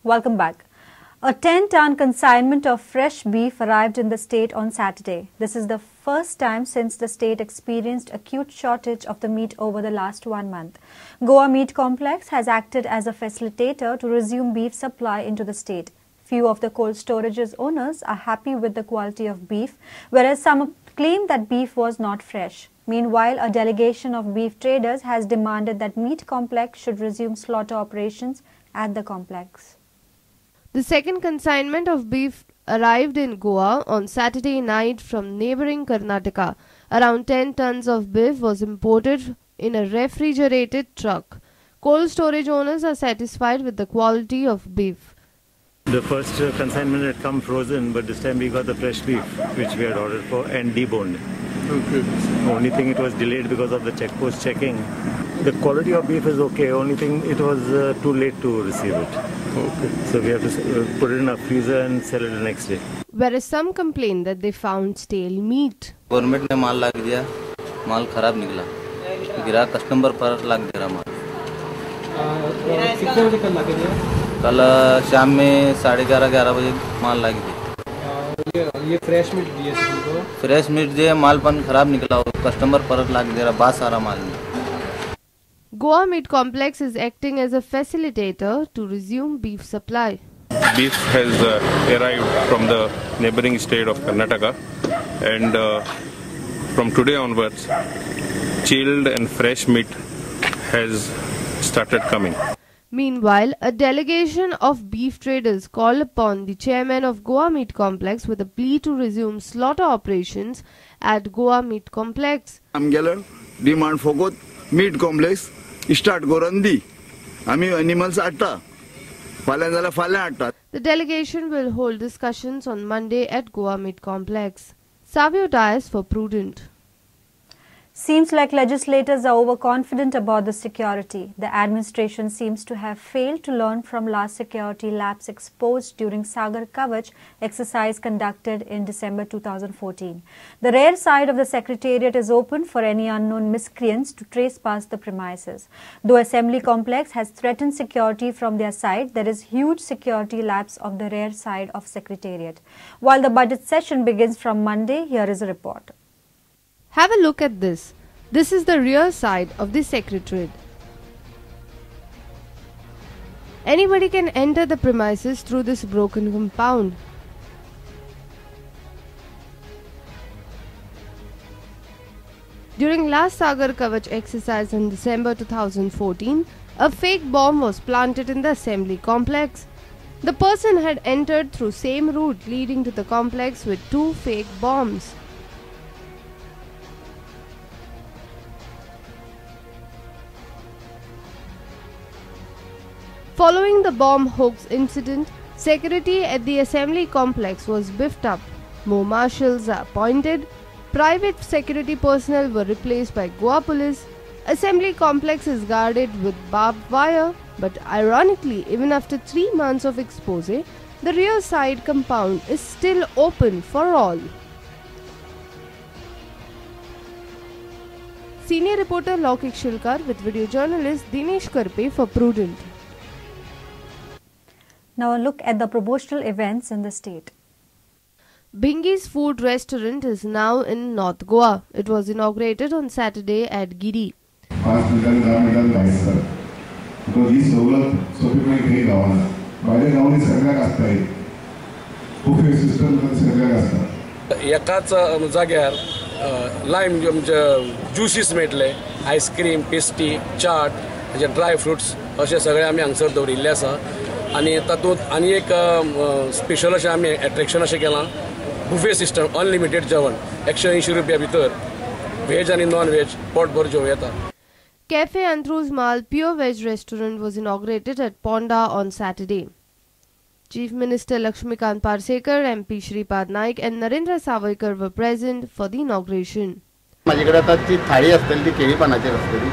Welcome back. A 10-ton consignment of fresh beef arrived in the state on Saturday. This is the first time since the state experienced acute shortage of the meat over the last 1 month. Goa Meat Complex has acted as a facilitator to resume beef supply into the state. Few of the cold storage's owners are happy with the quality of beef, whereas some claim that beef was not fresh. Meanwhile, a delegation of beef traders has demanded that Meat Complex should resume slaughter operations at the complex. The second consignment of beef arrived in Goa on Saturday night from neighbouring Karnataka. Around 10 tons of beef was imported in a refrigerated truck. Cold storage owners are satisfied with the quality of beef. The first consignment had come frozen, but this time we got the fresh beef, which we had ordered for, and deboned. Okay. The only thing, it was delayed because of the check post checking. The quality of beef is okay. Only thing, it was too late to receive it. Okay. So we have to put it in a freezer and sell it the next day. Whereas some complain that they found stale meat. Government ने माल लाग दिया, माल खराब निकला, गिरा customer पर लाग दे रहा माल। कितने बजे कल लाके दिया? कल शाम में 11:30-11 बजे माल लाग दिया। ये फ्रेश मीट दिए तुमको? फ्रेश मीट दिए, माल पन खराब निकला, कस्टमर पर लाग दे रहा, बात सारा माल में। Goa Meat Complex is acting as a facilitator to resume beef supply. Beef has arrived from the neighboring state of Karnataka, and from today onwards, chilled and fresh meat has started coming. Meanwhile, a delegation of beef traders called upon the chairman of Goa Meat Complex with a plea to resume slaughter operations at Goa Meat Complex. आमगेलो demand फकत meet complex start करून दी आमी animals हाडटा फाल्यां जाल्यार फाल्यां हाडटा. The delegation will hold discussions on Monday at Goa Meat Complex. Savio Dias for Prudent. Seems like legislators are overconfident about the security. The administration seems to have failed to learn from last security lapse exposed during Sagar Kavach exercise conducted in December 2014. The rear side of the secretariat is open for any unknown miscreants to trespass the premises. Though Assembly Complex has threatened security from their side, there is huge security lapse of the rear side of secretariat. While the budget session begins from Monday, here is a report. Have a look at this. This is the rear side of the secretariat. Anybody can enter the premises through this broken compound. During last Sagar Kavach exercise in December 2014, a fake bomb was planted in the assembly complex. The person had entered through same route leading to the complex with 2 fake bombs. Following the bomb hoax incident, security at the assembly complex was beefed up. More marshals are appointed. Private security personnel were replaced by Goa police. Assembly complex is guarded with barbed wire, but ironically, even after 3 months of expose, the rear side compound is still open for all. Senior reporter Laukik Shilkar with video journalist Dinesh Karpe for Prudent. Now a look at the promotional events in the state. Bingi's Food Restaurant is now in North Goa. It was inaugurated on Saturday at Giri. एकाच जाग्यार lime juices मेळटले, ice cream, pastry, चाट, dry fruits अशें सगळें आमी हांगसर दवरिल्लें आसा. आणि तातूंत आनी एक स्पेशल अशें आमी एट्रॅक्शन अशें केलां, बुफे सिस्टम, अनलिमिटेड जेवण 180 रुपया भितर व्हेज आनी नॉन व्हेज पोटभर जेवं येता. Cafe Andrew's Mal Pure Veg Restaurant was inaugurated at Ponda on Saturday. Chief Minister Lakshmikant Parsekar, MP Shripad Naik and Narendra Savoykar were present for the inauguration. माझ्याकडे आता ती थाळी असतली, ती केळी पानाचेर असतली,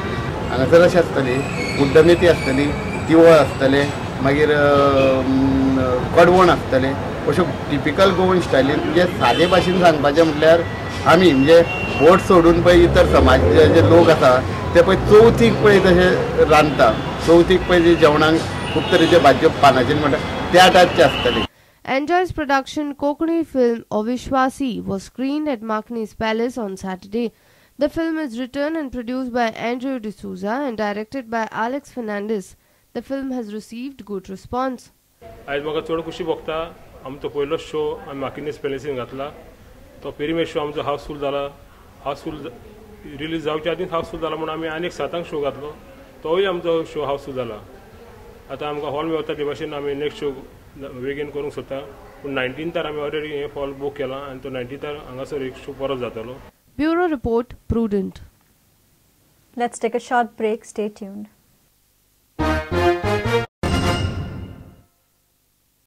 हांगासर अशी असतली, उड्डमेथी असतली, तिवळ असतले, मागीर कडवण आसतले, अशें टिपिकल गोवन स्टायलीन म्हणजे सादे भाशेन सांगपाचें म्हटल्यार आमी म्हणजे बोट सोडून पळय इतर समाजाचे जे लोक आसा ते पळय चवथीक पळय तशें रांदता, चवथीक पळय जेवणाक खूब तरेच्यो भाजयो पानाचेर म्हणटा त्या टायपची आसतली. Enjoy's production Kokani film Avishwasi was screened at Makni's Palace on Saturday. The film is written and produced by Andrew D'Souza and directed by Alex Fernandez. The film has received good response. आज म्हाका चड खुशी भोगता. आमचो पयलो show आमी मार्किनीस पॅलेसीन घातला. तो पेरीमेट शो आमचो हावसफुल जाला. हावसफुल रिलीज जावच्या आदींच हावसफुल जाला म्हणून आमी आनीक 7 शो घातलो. तोय आमचो शो हावसफुल जाला. आतां आमकां हॉल मेवता ते भाशेन आमी नेक्स्ट शो बेगीन करूंक सोदता. पूण 19थार आमी ऑलरेडी हे हॉल बूक केला आनी तो 19थार हांगासर एक शो परत जातलो. Bureau Report, Prudent. Let's take a short break. Stay tuned.